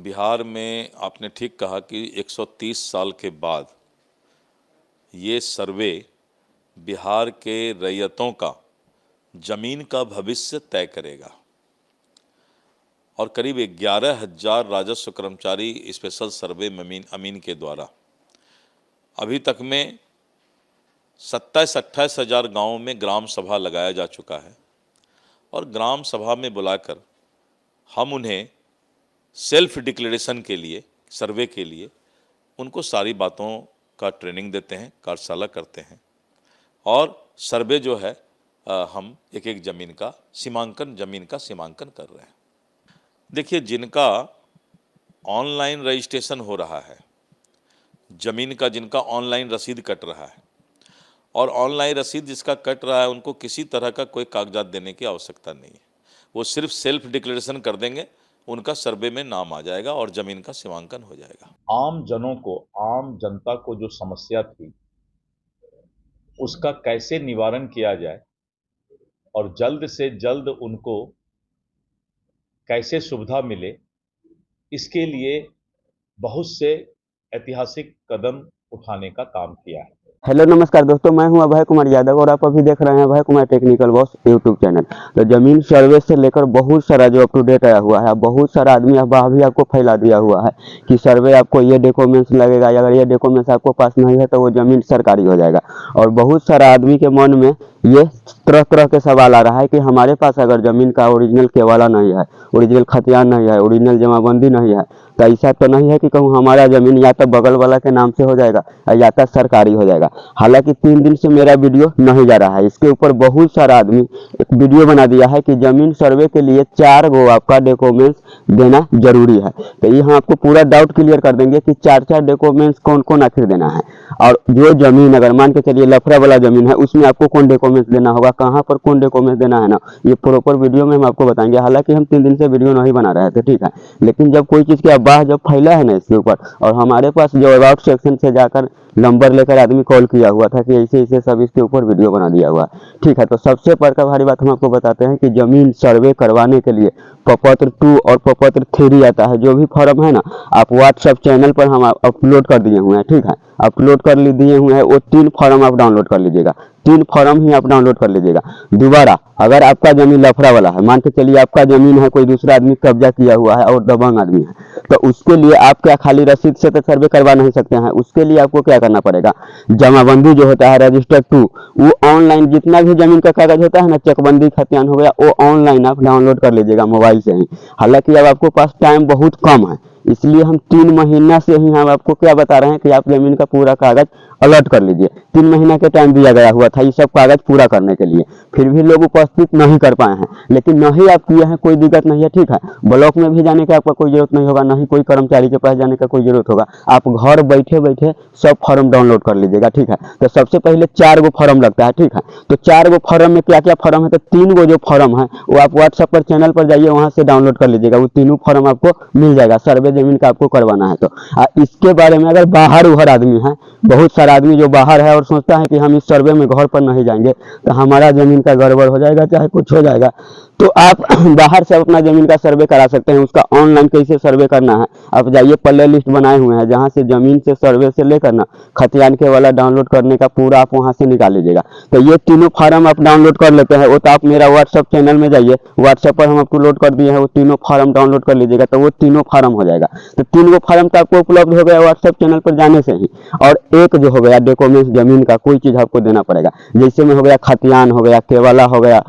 बिहार में आपने ठीक कहा कि 130 साल के बाद ये सर्वे बिहार के रैयतों का ज़मीन का भविष्य तय करेगा और करीब 11,000 राजस्व कर्मचारी स्पेशल सर्वे अमीन के द्वारा अभी तक में 27-28 हज़ार गाँवों में ग्राम सभा लगाया जा चुका है और ग्राम सभा में बुलाकर हम उन्हें सेल्फ डिक्लेरेशन के लिए, सर्वे के लिए उनको सारी बातों का ट्रेनिंग देते हैं, कार्यशाला करते हैं और सर्वे जो है हम एक एक ज़मीन का सीमांकन कर रहे हैं। देखिए, जिनका ऑनलाइन रजिस्ट्रेशन हो रहा है, ज़मीन का जिनका ऑनलाइन रसीद कट रहा है और ऑनलाइन रसीद जिसका कट रहा है उनको किसी तरह का कोई कागजात देने की आवश्यकता नहीं है। वो सिर्फ सेल्फ डिक्लेरेशन कर देंगे, उनका सर्वे में नाम आ जाएगा और ज़मीन का सीमांकन हो जाएगा। आम जनता को जो समस्या थी उसका कैसे निवारण किया जाए और जल्द से जल्द उनको कैसे सुविधा मिले, इसके लिए बहुत से ऐतिहासिक कदम उठाने का काम किया है। हेलो नमस्कार दोस्तों, मैं हूं अभय कुमार यादव और आप अभी देख रहे हैं Abhay Kumar technical boss YouTube channel. तो जमीन सर्वे से लेकर बहुत सारा जो अप टू डेट आया हुआ है, बहुत सारा आदमी अफवाह भी आपको फैला दिया हुआ है कि सर्वे आपको ये डॉक्यूमेंट्स लगेगा, अगर ये डॉक्यूमेंट्स आपको पास नहीं है तो वो जमीन सरकारी हो जाएगा। और बहुत सारा आदमी के मन में ये तरह तरह के सवाल आ रहा है कि हमारे पास अगर ज़मीन का ओरिजिनल केवाला नहीं है, ओरिजिनल खतियान नहीं है, ओरिजिनल जमाबंदी नहीं है, तो ऐसा तो नहीं है कि कहूँ हमारा ज़मीन या तो बगल वाला के नाम से हो जाएगा या तो सरकारी हो जाएगा। हालांकि 3 दिन से मेरा वीडियो नहीं जा रहा है, इसके ऊपर बहुत सारा आदमी एक वीडियो बना दिया है कि ज़मीन सर्वे के लिए 4 गो आपका डॉक्यूमेंट्स देना जरूरी है। तो ये हम आपको पूरा डाउट क्लियर कर देंगे कि 4 डॉक्यूमेंट्स कौन कौन आखिर देना है और जो ज़मीन अगर मान के चलिए लफड़ा वाला ज़मीन है उसमें आपको कौन डॉक्यूमेंट्स देना होगा, कहाँ पर कौन डॉक्यूमेंट्स देना है ना, ये प्रॉपर वीडियो में हम आपको बताएंगे। हालांकि हम 3 दिन से वीडियो नहीं बना रहे थे, ठीक है, लेकिन जब कोई चीज़ की अफवाह जब फैला है ना इसके ऊपर, और हमारे पास जो अबाउट सेक्शन से जाकर नंबर लेकर आदमी कॉल किया हुआ था कि ऐसे ऐसे सब इसके ऊपर वीडियो बना दिया हुआ, ठीक है। तो सबसे बड़का भारी बात हम आपको बताते हैं कि ज़मीन सर्वे करवाने के लिए प्रपत्र 2 और प्रपत्र 3 आता है। जो भी फॉर्म है ना, आप व्हाट्सएप चैनल पर हम अपलोड कर दिए हुए हैं, ठीक है, अपलोड कर दिए हुए हैं। वो 3 फॉर्म आप डाउनलोड कर लीजिएगा, 3 फॉर्म ही आप डाउनलोड कर लीजिएगा। दोबारा अगर आपका जमीन लफड़ा वाला है, मान के चलिए आपका जमीन है कोई दूसरा आदमी कब्जा किया हुआ है और दबंग आदमी है, तो उसके लिए आप क्या खाली रसीद से तो सर्वे करवा नहीं सकते हैं। उसके लिए आपको क्या करना पड़ेगा, जमाबंदी जो होता है रजिस्टर 2, वो ऑनलाइन जितना भी जमीन का कागज होता है ना, चकबंदी खतियान हो गया, वो ऑनलाइन आप डाउनलोड कर लीजिएगा मोबाइल से ही। हालांकि अब आपको पास टाइम बहुत कम है, इसलिए हम 3 महीना से ही हम आपको क्या बता रहे हैं कि आप जमीन का पूरा कागज अलर्ट कर लीजिए। 3 महीना के टाइम दिया गया हुआ था ये सब कागज पूरा करने के लिए, फिर भी लोग उपस्थित नहीं कर पाए हैं। लेकिन नहीं आप किए हैं, कोई दिक्कत नहीं है, ठीक है। ब्लॉक में भी जाने की आपका कोई जरूरत नहीं होगा, नहीं कोई कर्मचारी के पास जाने का कोई जरूरत होगा। आप घर बैठे बैठे सब फॉर्म डाउनलोड कर लीजिएगा, ठीक है। तो सबसे पहले 4 गो फॉर्म लगता है, ठीक है। तो 4 गो फॉर्म में क्या क्या फॉर्म है, तो 3 गो जो फॉर्म है वो आप व्हाट्सएप पर चैनल पर जाइए, वहां से डाउनलोड कर लीजिएगा। वो तीनों फॉर्म आपको मिल जाएगा, सर्वे जमीन का आपको करवाना है। तो इसके बारे में अगर बाहर उहर आदमी है, बहुत सारा आदमी जो बाहर है और सोचता है कि हम इस सर्वे में घर पर नहीं जाएंगे तो हमारा जमीन का गड़बड़ हो जाएगा, चाहे कुछ हो जाएगा, तो आप बाहर से अपना जमीन का सर्वे करा सकते हैं। उसका ऑनलाइन कैसे सर्वे करना है, आप जाइए, प्ले लिस्ट बनाए हुए हैं जहां से जमीन से सर्वे से लेकर ना खतियान के वाला डाउनलोड करने का पूरा आप वहां से निकाल लीजिएगा। तो ये तीनों फॉर्म आप डाउनलोड कर लेते हैं, वो तो आप मेरा व्हाट्सएप चैनल में जाइए, व्हाट्सएप पर हम आपको लोड कर दिए हैं, वो तीनों फॉर्म डाउनलोड कर लीजिएगा, तो वो तीनों फॉर्म हो जाएगा। तो 3 गो फॉर्म तो आपको उपलब्ध हो गया व्हाट्सएप चैनल पर जाने से ही। और एक जो हो गया डॉक्यूमेंट्स जमीन का, कोई चीज आपको देना पड़ेगा, जैसे में हो गया खतियान हो गया, केवाला हो गया,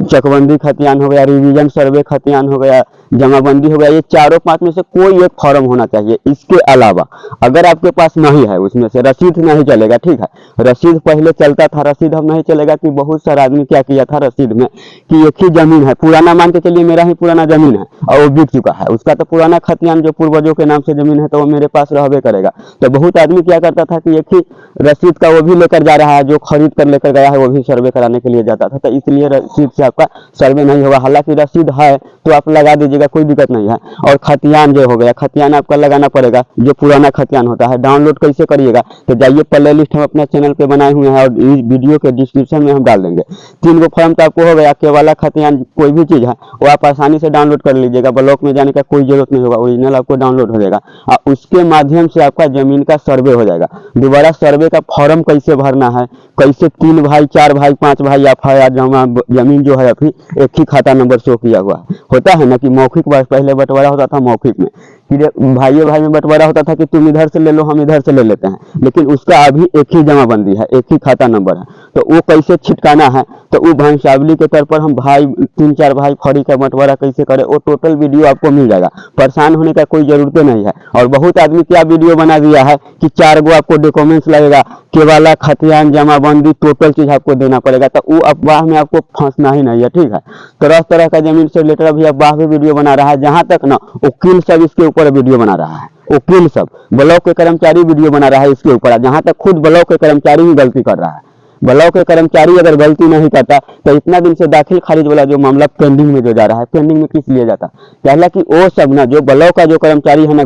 चकबंदी खतियान हो गया, रिवीजन सर्वे खतियान हो गया, जमाबंदी हो गया, ये 4-5 में से कोई एक फॉर्म होना चाहिए। इसके अलावा अगर आपके पास नहीं है, उसमें से रसीद नहीं चलेगा, ठीक है। रसीद पहले चलता था, रसीद अब नहीं चलेगा कि बहुत सारा आदमी क्या किया था रसीद में कि एक ही जमीन है, पुराना मान के चलिए मेरा ही पुराना जमीन है और वो बिक चुका है, उसका तो पुराना खतियान जो पूर्वजों के नाम से जमीन है तो वो मेरे पास रहबे करेगा। तो बहुत आदमी क्या करता था कि एक ही रसीद का वो भी लेकर जा रहा है, जो खरीद कर लेकर गया है वो भी सर्वे कराने के लिए जाता था, तो इसलिए रसीद से आपका सर्वे नहीं होगा, हालांकि रसीद है तो आप लगा दीजिएगा, कोई दिक्कत नहीं है। और खतियान जो हो गया, खतियान आपका लगाना पड़ेगा, जो पुराना खतियान होता है। डाउनलोड कैसे करिएगा, तो जाइए प्ले लिस्ट हम अपने चैनल पे बनाए हुए हैं और इस वीडियो के डिस्क्रिप्शन में हम डाल देंगे। 3 गो फॉर्म तो आपको हो गया, केवल खतियान कोई भी चीज़ है वो आप आसानी से डाउनलोड कर लीजिएगा, ब्लॉक में जाने का कोई जरूरत नहीं होगा, ओरिजिनल आपको डाउनलोड हो जाएगा और उसके माध्यम से आपका जमीन का सर्वे हो जाएगा। दोबारा सर्वे का फॉर्म कैसे भरना है, कैसे 3 भाई 4 भाई 5 भाई FIR जमा, जमीन जो है अभी एक ही खाता नंबर शो किया हुआ है। होता है ना कि मौखिक पहले बंटवारा होता था, मौखिक में कि भाई भाई में बंटवारा होता था कि तुम इधर से ले लो हम इधर से ले लेते हैं, लेकिन उसका अभी एक ही जमाबंदी है, एक ही खाता नंबर है। तो वो कैसे छिटकाना है, तो वो वंशावली के तौर पर हम भाई 3-4 भाई फौरी का बंटवारा कैसे करें, वो टोटल वीडियो आपको मिल जाएगा। परेशान होने का कोई जरूरत नहीं है। और बहुत आदमी क्या वीडियो बना दिया है कि 4 गो आपको डॉक्यूमेंट्स लगेगा, केवाला खतियान जमाबंदी टोटल चीज आपको देना पड़ेगा, तो वो अफवाह में आपको फंसना ही नहीं है, ठीक है। तरह तरह का जमीन से रिलेटेड अभी अफवाह भी वीडियो बना रहा है, जहां तक ना वकील सब इसके ऊपर वीडियो बना रहा है, वकील सब, ब्लॉक के कर्मचारी वीडियो बना रहा है इसके ऊपर, जहां तक खुद ब्लॉक के कर्मचारी ही गलती कर रहा है। ब्लॉक के कर्मचारी अगर गलती नहीं करता तो इतना दिन से दाखिल खारिज वाला जो मामला पेंडिंग में जो जा रहा है, पेंडिंग में किस लिए जाता, पहला कि वो सब ना जो ब्लॉक का जो कर्मचारी है ना,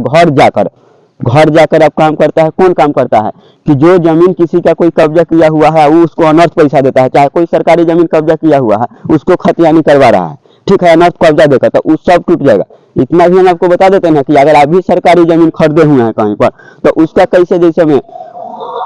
घर जाकर आप काम करता है। कौन काम करता है कि जो जमीन किसी का कोई कब्जा किया हुआ है वो उसको अनर्थ पैसा देता है, चाहे कोई सरकारी जमीन कब्जा किया हुआ है उसको खतियानी करवा रहा है, ठीक है, अनर्थ कब्जा देकर, तो उस सब टूट जाएगा। इतना भी हम आपको बता देते हैं कि अगर आप भी सरकारी जमीन खरीदे हुए हैं कहीं पर, तो उसका कैसे, जैसे में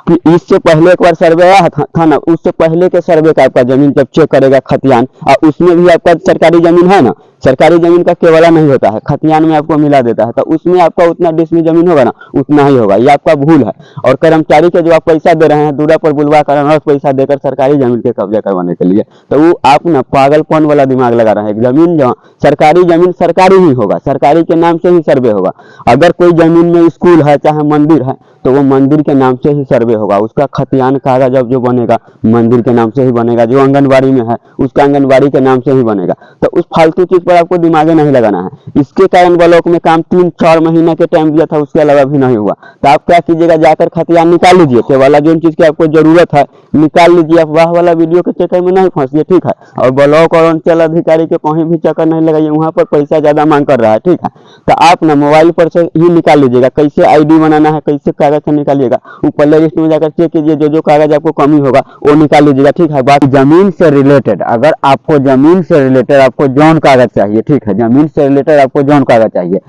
कि इससे पहले एक बार सर्वे आया था ना, उससे पहले के सर्वे का आपका जमीन जब चेक करेगा खतियान, और उसमें भी आपका सरकारी जमीन है ना, सरकारी जमीन का केवला नहीं होता है, खतियान में आपको मिला देता है, तो उसमें आपका उतना डिसमिल जमीन होगा ना उतना ही होगा, ये आपका भूल है। और कर्मचारी के जो आप पैसा दे रहे हैं दूरा पर बुलवा कर अनर्थ पैसा देकर सरकारी जमीन के कब्जा करवाने के लिए, तो वो आप ना पागलपन वाला दिमाग लगा रहे हैं। जमीन जहाँ सरकारी जमीन सरकारी ही होगा, सरकारी के नाम से ही सर्वे होगा। अगर कोई जमीन में स्कूल है चाहे मंदिर है तो वो मंदिर के नाम से ही सर्वे होगा, उसका खतियान कागज अब जो बनेगा मंदिर के नाम से ही बनेगा, जो आंगनबाड़ी में है उसका आंगनबाड़ी के नाम से ही बनेगा। तो उस फालतू चीज पर आपको दिमागे नहीं लगाना है। इसके कारण ब्लॉक में काम 3-4 महीने के टाइम दिया था, उसके अलावा भी नहीं हुआ। तो आप क्या कीजिएगा, जाकर खतियान निकाल लीजिए, केवल जो चीज की आपको जरूरत है निकाल लीजिए, अफवाह वाला वीडियो के चक्कर में नहीं फंसिए, ठीक है। और ब्लॉक और अंचल अधिकारी के कहीं भी चक्कर नहीं लगाइए, वहां पर पैसा ज्यादा मांग कर रहा है, ठीक है। तो आप ना मोबाइल पर से ही निकाल लीजिएगा, कैसे ID बनाना है, कैसे कागज से निकालिएगा, ऊपर लिस्ट में जाकर चेक कीजिए, जो कागज आपको कमी होगा वो निकाल लीजिएगा, ठीक है। बाकी जमीन से रिलेटेड, अगर आपको जमीन से रिलेटेड आपको जौन कागज चाहिए, ठीक है, जमीन से रिलेटेड आपको जौन कागज चाहिए,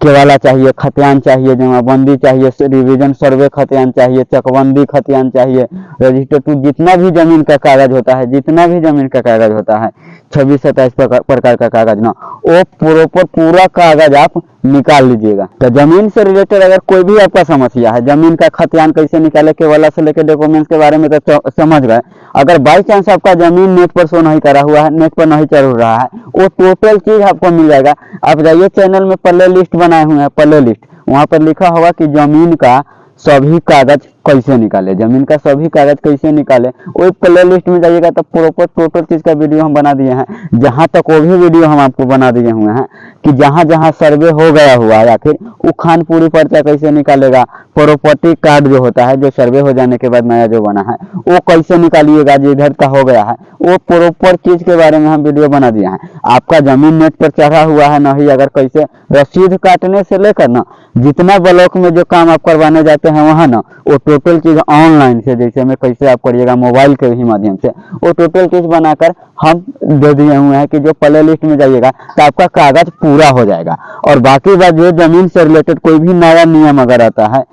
केवाला चाहिए, खतियान चाहिए, जमाबंदी चाहिए, रिवीजन सर्वे खतियान चाहिए, चकबंदी खतियान चाहिए, रजिस्टर टू, जितना भी जमीन का कागज होता है, जितना भी जमीन का कागज होता है 26-27 प्रकार का कागज ना, वो प्रॉपर पूरा कागज आप निकाल लीजिएगा। तो जमीन से रिलेटेड अगर कोई भी आपका समस्या है, जमीन का खतियान कैसे निकाले, केवाला से लेकर डॉक्यूमेंट्स के बारे में तो समझ गए। अगर बाई चांस आपका जमीन नेट पर शो नहीं करा हुआ है, नेट पर नहीं चल रहा है, वो टोटल चीज आपको मिल जाएगा। आप जाइए चैनल में प्ले लिस्ट बनाए हुए हैं, प्ले लिस्ट, वहां पर लिखा होगा कि जमीन का सभी कागज कैसे निकाले, जमीन का सभी कागज कैसे निकाले, वो प्ले लिस्ट में जाइएगा तो प्रॉपर टोटल चीज का वीडियो हम बना दिए हैं। जहां तक वो भी वीडियो हम आपको बना दिए हुए हैं कि जहां जहां सर्वे हो गया हुआ है, आखिर वो खानपुरी पर्चा कैसे निकालेगा, प्रॉपर्टी कार्ड जो होता है जो सर्वे हो जाने के बाद नया जो बना है वो कैसे निकालिएगा, जो इधर का हो गया है, वो प्रॉपर चीज के बारे में हम वीडियो बना दिए हैं। आपका जमीन नेट पर चढ़ा हुआ है नहीं, अगर कैसे रसीद काटने से लेकर ना जितना ब्लॉक में जो काम आप करवाने जाते हैं वहां ना, वो टोटल चीज ऑनलाइन से, जैसे में कैसे आप करिएगा मोबाइल के ही माध्यम से, वो टोटल चीज बनाकर हम दे दिए हुए हैं कि जो प्ले लिस्ट में जाइएगा तो आपका कागज पूरा हो जाएगा। और बाकी बात जो जमीन से रिलेटेड कोई भी नया नियम अगर आता है,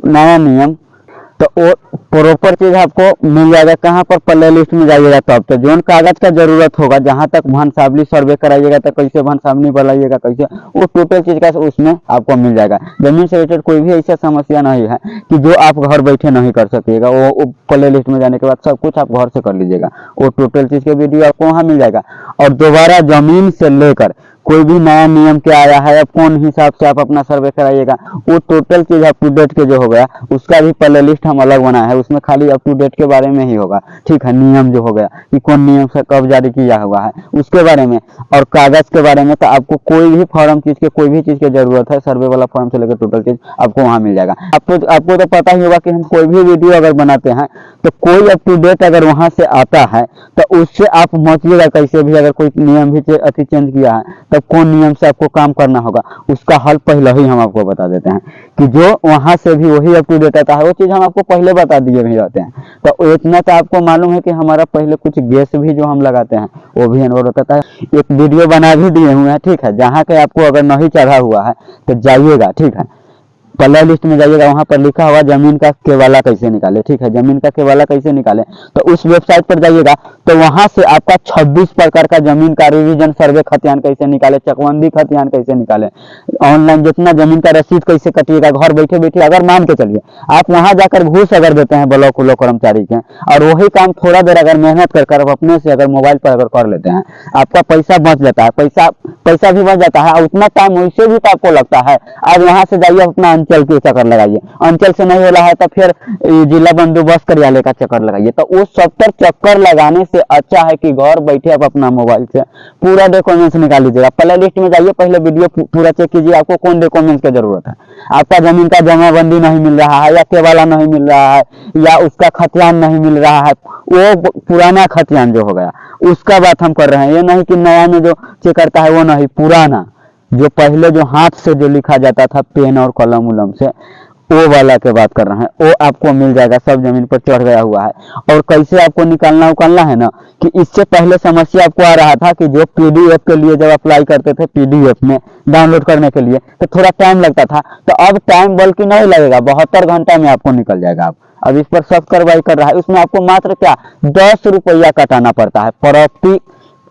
नया नियम, तो वो प्रॉपर चीज आपको मिल जाएगा। कहाँ पर, प्ले लिस्ट में जाइएगा तब तो जोन कागज का जरूरत होगा, जहां तक भनसावली सर्वे कराइएगा तो कैसे भनसावली बनाइएगा, कैसे, वो टोटल चीज का उसमें आपको मिल जाएगा। जमीन से रिलेटेड कोई भी ऐसा समस्या नहीं है कि जो आप घर बैठे नहीं कर सकिएगा, वो प्ले लिस्ट में जाने के बाद सब कुछ आप घर से कर लीजिएगा, वो टोटल चीज के वीडियो आपको वहां मिल जाएगा। और दोबारा जमीन से लेकर कोई भी नया नियम क्या आया है, अब कौन हिसाब से आप अपना सर्वे कराइएगा, वो टोटल चीज अप टू डेट के जो हो गया उसका भी प्ले लिस्ट हम अलग बनाया है। उसमें खाली अप टू डेट के बारे में ही होगा, ठीक है। नियम जो हो गया कि कौन नियम से कब जारी किया हुआ है उसके बारे में, और कागज के बारे में तो आपको कोई भी फॉर्म चीज के कोई भी चीज की जरूरत है, सर्वे वाला फॉर्म से लेकर टोटल चीज आपको वहां मिल जाएगा। आपको तो पता ही होगा कि हम कोई भी वीडियो अगर बनाते हैं तो कोई अप टू डेट अगर वहां से आता है तो उससे आप पहुंचिएगा कैसे भी। अगर कोई नियम भी अति चेंज किया है तब कौन नियम से आपको काम करना होगा उसका हल पहले ही हम आपको बता देते हैं, कि जो वहां से भी वही अप टू डेट आता है वो चीज हम आपको पहले बता दिए भी रहते हैं। तो इतना तो आपको मालूम है कि हमारा पहले कुछ गैस भी जो हम लगाते हैं वो भी इन्वॉल्व होता है। एक वीडियो बना भी दिए हुए हैं, ठीक है, जहाँ के आपको अगर नहीं चढ़ा हुआ है तो जाइएगा, ठीक है, प्ले लिस्ट में जाइएगा, वहां पर लिखा हुआ जमीन का केवाला कैसे निकाले, ठीक है, जमीन का केवाला कैसे निकाले, तो उस वेबसाइट पर जाइएगा तो वहां से आपका 26 प्रकार का जमीन का रिवीजन सर्वे खतियान कैसे निकाले, चकबंदी खतियान कैसे निकाले, ऑनलाइन जितना जमीन का रसीद कैसे कटिएगा घर बैठे बैठे। अगर मान के चलिए आप वहां जाकर घूस अगर देते हैं ब्लॉक कर्मचारी के, और वही काम थोड़ा देर अगर मेहनत कर अपने से अगर मोबाइल पर अगर कर लेते हैं, आपका पैसा बच जाता है, पैसा भी बच जाता है, और उतना टाइम वैसे भी तो आपको लगता है। आज वहां से जाइए अपना अंचल के चक्कर लगाइए, अंचल से नहीं हो रहा है तो फिर जिला बंदोबस्त कार्यालय का चक्कर लगाइए। तो वो 70 चक्कर लगाने से अच्छा है कि घर बैठे आप अपना मोबाइल से पूरा डॉक्यूमेंट्स निकाल लीजिएगा। प्ले लिस्ट में जाइए, पहले वीडियो पूरा चेक कीजिए आपको कौन डॉक्यूमेंट्स की जरूरत है। आपका जमीन का जमाबंदी नहीं मिल रहा है, या केवाला नहीं मिल रहा है, या उसका खतियान नहीं मिल रहा है, वो पुराना खतियान जो हो गया उसका बात हम कर रहे हैं। ये नहीं कि नया में जो चेक करता है वो नहीं, पुराना जो पहले जो हाथ से जो लिखा जाता था पेन और कलम उलम से, वो वाला के बात कर रहे हैं, वो आपको मिल जाएगा, सब जमीन पर चढ़ गया हुआ है। और कैसे आपको निकालना उकालना है ना, कि इससे पहले समस्या आपको आ रहा था कि जो पीडीएफ के लिए जब अप्लाई करते थे पीडीएफ में डाउनलोड करने के लिए तो थोड़ा टाइम लगता था, तो अब टाइम बल्कि नहीं लगेगा, 72 घंटा में आपको निकल जाएगा। अब इस पर सब कार्रवाई कर रहा है। उसमें आपको मात्र क्या 10 रुपया कटाना पड़ता है प्रति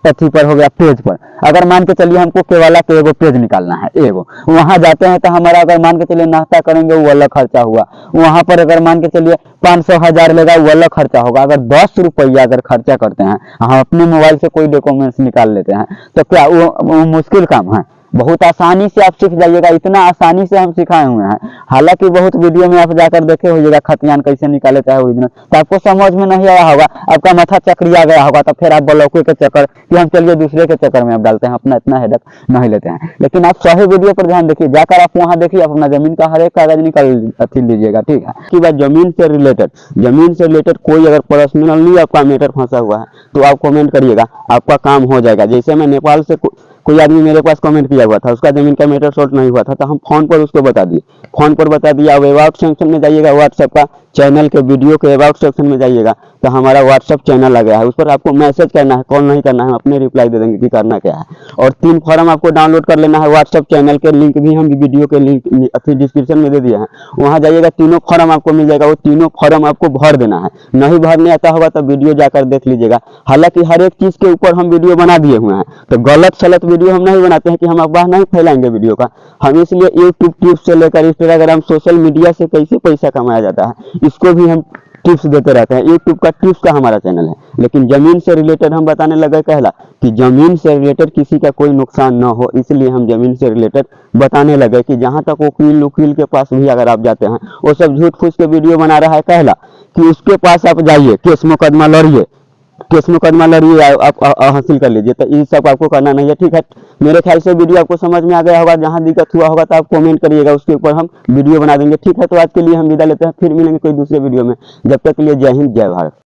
पथी पर हो गया पेज पर। अगर मान के चलिए हमको केवाला के एगो पेज निकालना है, एगो वहां जाते हैं तो हमारा अगर मान के चलिए नाश्ता करेंगे वो अलग खर्चा हुआ, वहां पर अगर मान के चलिए 500-1000 लेगा वो अलग खर्चा होगा। अगर 10 रुपया अगर खर्चा करते हैं, हम अपने मोबाइल से कोई डॉक्यूमेंट्स निकाल लेते हैं, तो क्या वो मुश्किल काम है? बहुत आसानी से आप सीख जाइएगा, इतना आसानी से हम सिखाए हुए हैं। हालांकि बहुत वीडियो में आप जाकर देखे होइएगा खतियान कैसे निकाले चाहे ओरिजिनल, तो आपको समझ में नहीं आया होगा, आपका माथा चक्रिया गया होगा, तो फिर आप ब्लॉक के चक्कर कि हम चलिए दूसरे के चक्कर में आप डालते हैं, अपना इतना हेडक नहीं लेते हैं। लेकिन आप सही वीडियो पर ध्यान देखिए, जाकर आप वहां देखिए, आप अपना जमीन का हर एक कागज निकाल लीजिएगा, ठीक है। की बात जमीन से रिलेटेड कोई अगर पर्सनली आपका मैटर फंसा हुआ है तो आप कमेंट करिएगा, आपका काम हो जाएगा। जैसे मैं नेपाल से कोई आदमी मेरे पास कमेंट किया हुआ था, उसका जमीन का मैटर सॉल्व नहीं हुआ था, तो हम फोन पर उसको बता दिए, फोन पर बता दिया। अब अबाउट सेक्शन में जाइएगा, व्हाट्सएप का चैनल के वीडियो के अबाउट सेक्शन में जाइएगा तो हमारा व्हाट्सएप चैनल आ गया है, उस पर आपको मैसेज करना है, कॉल नहीं करना है, हम अपने रिप्लाई दे देंगे कि करना क्या है। और 3 फॉर्म आपको डाउनलोड कर लेना है, व्हाट्सएप चैनल के लिंक भी हम वीडियो के लिंक अच्छी डिस्क्रिप्शन में दे दिए हैं, वहां जाइएगा, तीनों फॉर्म आपको मिल जाएगा, वो तीनों फॉर्म आपको भर देना है। नहीं भरने आता होगा तो वीडियो जाकर देख लीजिएगा। हालांकि हर एक चीज के ऊपर हम वीडियो बना दिए हुए हैं, तो गलत सलत वीडियो हम नहीं बनाते हैं कि हम अफवाह नहीं फैलाएंगे वीडियो का। हम इसलिए यूट्यूब टिप्स से लेकर इंस्टाग्राम सोशल मीडिया से कैसे पैसा कमाया जाता है इसको भी हम टिप्स देते रहते हैं। यूट्यूब का टिप्स का हमारा चैनल है, लेकिन जमीन से रिलेटेड हम बताने लगे कहला कि जमीन से रिलेटेड किसी का कोई नुकसान ना हो, इसलिए हम जमीन से रिलेटेड बताने लगे कि जहां तक वकील के पास भी अगर आप जाते हैं वो सब झूठ फूस के वीडियो बना रहा है कहला कि उसके पास आप जाइए, केस मुकदमा लड़िए, आप हासिल कर लीजिए। तो ये सब आपको करना नहीं है, ठीक है। मेरे ख्याल से वीडियो आपको समझ में आ गया होगा, जहां दिक्कत हुआ होगा तो आप कमेंट करिएगा, उसके ऊपर हम वीडियो बना देंगे, ठीक है। तो आज के लिए हम विदा लेते हैं, फिर मिलेंगे कोई दूसरे वीडियो में। जब तक के लिए जय हिंद जय भारत।